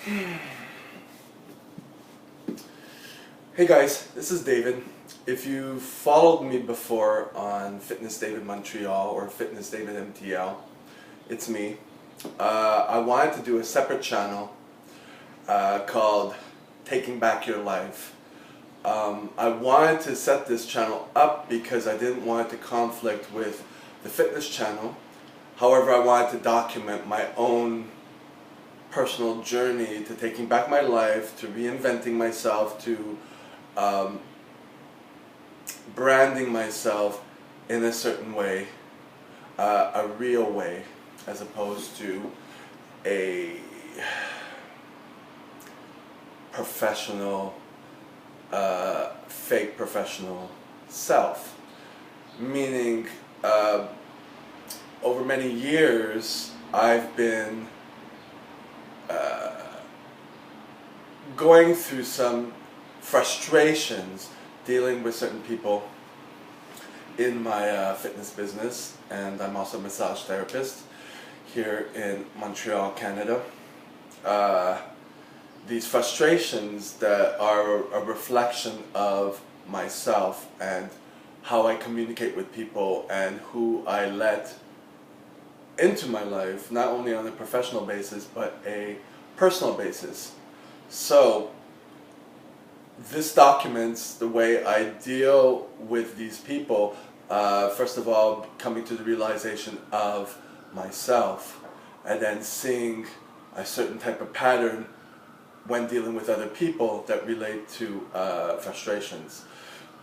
Hey guys, this is David. If you followed me before on Fitness David Montreal or Fitness David MTL, it's me. I wanted to do a separate channel called Taking Back Your Life. I wanted to set this channel up because I didn't want it to conflict with the fitness channel. However, I wanted to document my own personal journey to taking back my life, to reinventing myself, to branding myself in a certain way, a real way, as opposed to a professional, fake professional self. Meaning, over many years, I've been going through some frustrations dealing with certain people in my fitness business, and I'm also a massage therapist here in Montreal, Canada. These frustrations that are a reflection of myself and how I communicate with people and who I let into my life, not only on a professional basis but a personal basis. So this documents the way I deal with these people, first of all coming to the realization of myself, and then seeing a certain type of pattern when dealing with other people that relate to frustrations.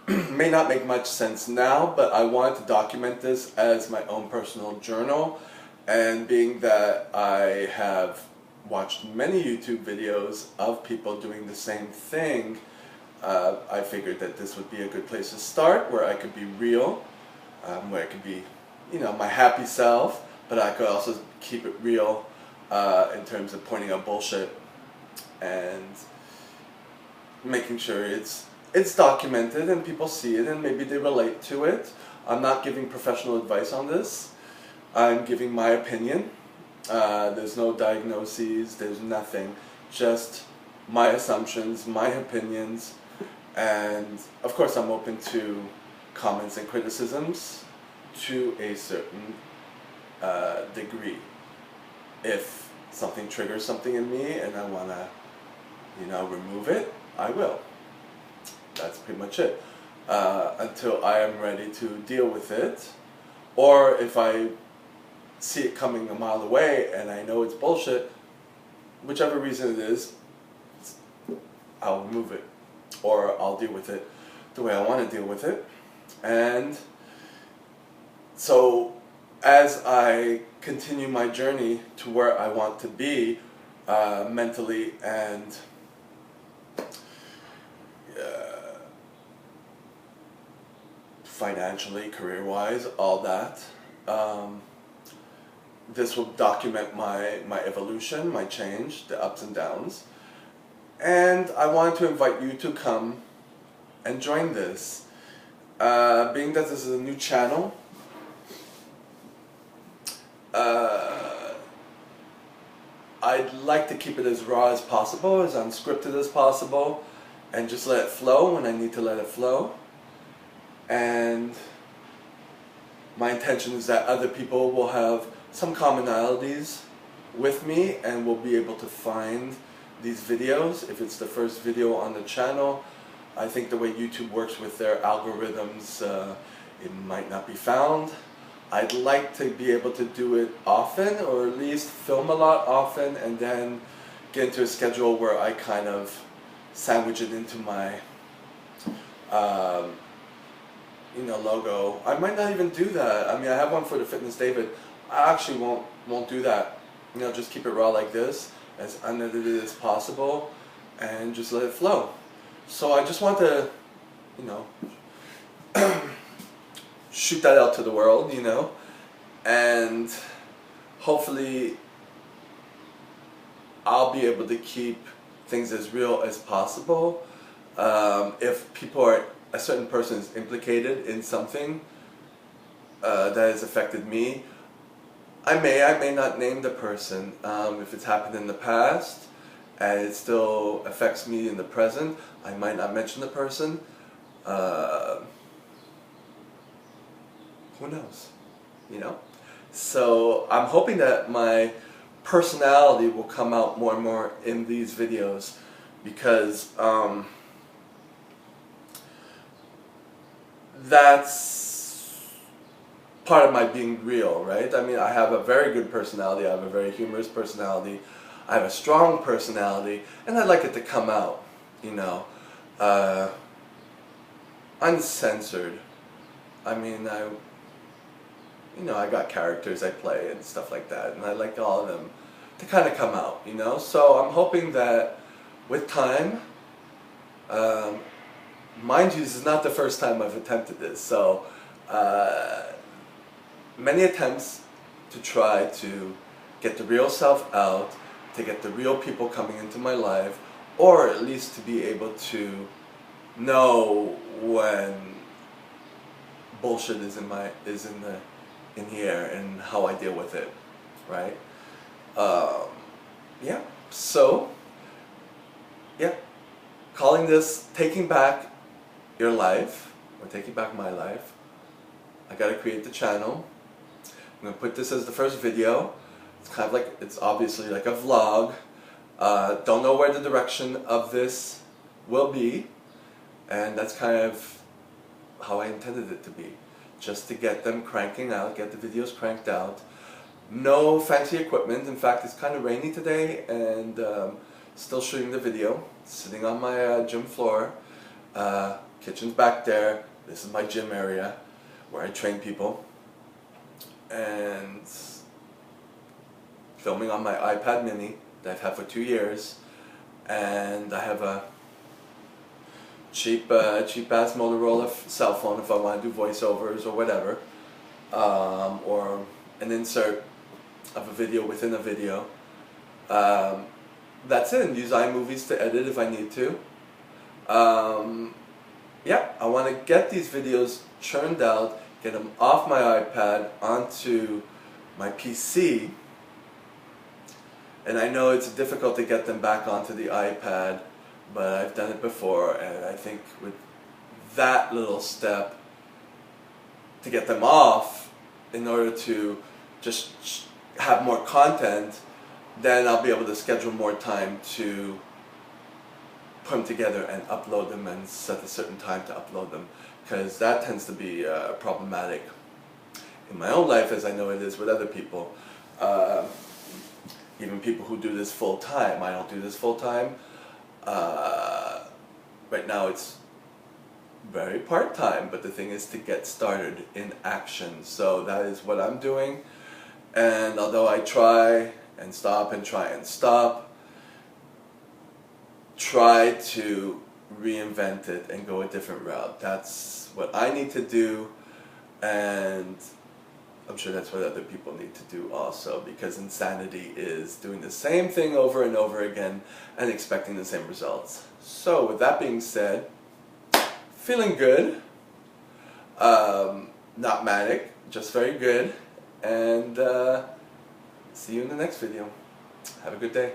May not make much sense now, but I wanted to document this as my own personal journal, and being that I have watched many YouTube videos of people doing the same thing, I figured that this would be a good place to start, where I could be real, where I could be, my happy self, but I could also keep it real in terms of pointing out bullshit and making sure it's documented and people see it and maybe they relate to it. I'm not giving professional advice on this. I'm giving my opinion. There's no diagnoses, there's nothing, just my assumptions, my opinions, and of course I'm open to comments and criticisms to a certain degree. If something triggers something in me and I want to, remove it, I will. That's pretty much it. Until I am ready to deal with it, or if I see it coming a mile away and I know it's bullshit, whichever reason it is, I'll remove it, or I'll deal with it the way I want to deal with it. And so as I continue my journey to where I want to be mentally and financially, career-wise, all that, this will document my evolution, my change, the ups and downs. And I wanted to invite you to come and join this. Being that this is a new channel, I'd like to keep it as raw as possible, as unscripted as possible, and just let it flow when I need to let it flow. And my intention is that other people will have some commonalities with me and will be able to find these videos. If it's the first video on the channel, I think the way YouTube works with their algorithms, it might not be found. I'd like to be able to do it often, or at least film a lot often, and then get into a schedule where I kind of sandwich it into my logo. I might not even do that. I mean, I have one for the Fitness David. I actually won't do that. Just keep it raw like this, as unedited as possible, and just let it flow. So I just want to, shoot that out to the world, and hopefully I'll be able to keep things as real as possible. If a certain person is implicated in something that has affected me, I may not name the person if it's happened in the past, and it still affects me in the present. I might not mention the person. Who knows? You know? So I'm hoping that my personality will come out more and more in these videos, because that's part of my being real, right? I mean, I have a very good personality, I have a very humorous personality, I have a strong personality, and I'd like it to come out, you know, uncensored. I mean, I got characters I play and stuff like that, and I like all of them to kind of come out, you know? So I'm hoping that with time, mind you, this is not the first time I've attempted this, so many attempts to try to get the real self out, to get the real people coming into my life, or at least to be able to know when bullshit is in the air and how I deal with it, right? Yeah. So, yeah, calling this Taking Back Your Life, or Taking Back My Life. I gotta create the channel. I'm gonna put this as the first video. It's kind of like, it's obviously like a vlog. Don't know where the direction of this will be, and that's kind of how I intended it to be. Just to get them cranking out, get the videos cranked out. No fancy equipment. In fact, it's kind of rainy today, and still shooting the video. Sitting on my gym floor. Kitchen's back there. This is my gym area where I train people. And filming on my iPad mini that I've had for 2 years. And I have a cheap ass Motorola cell phone if I want to do voiceovers or whatever, or an insert of a video within a video. That's it. And use iMovies to edit if I need to. Yeah, I want to get these videos churned out, get them off my iPad onto my PC, and I know it's difficult to get them back onto the iPad, but I've done it before, and I think with that little step to get them off in order to just have more content, then I'll be able to schedule more time to put them together and upload them and set a certain time to upload them, because that tends to be problematic in my own life, as I know it is with other people. Even people who do this full time. I don't do this full time. Right now it's very part-time, but the thing is to get started in action. So that is what I'm doing, and although I try and stop and try and stop, try to reinvent it and go a different route. That's what I need to do, and I'm sure that's what other people need to do also, because insanity is doing the same thing over and over again and expecting the same results. So with that being said, feeling good, not manic, just very good, and see you in the next video. Have a good day.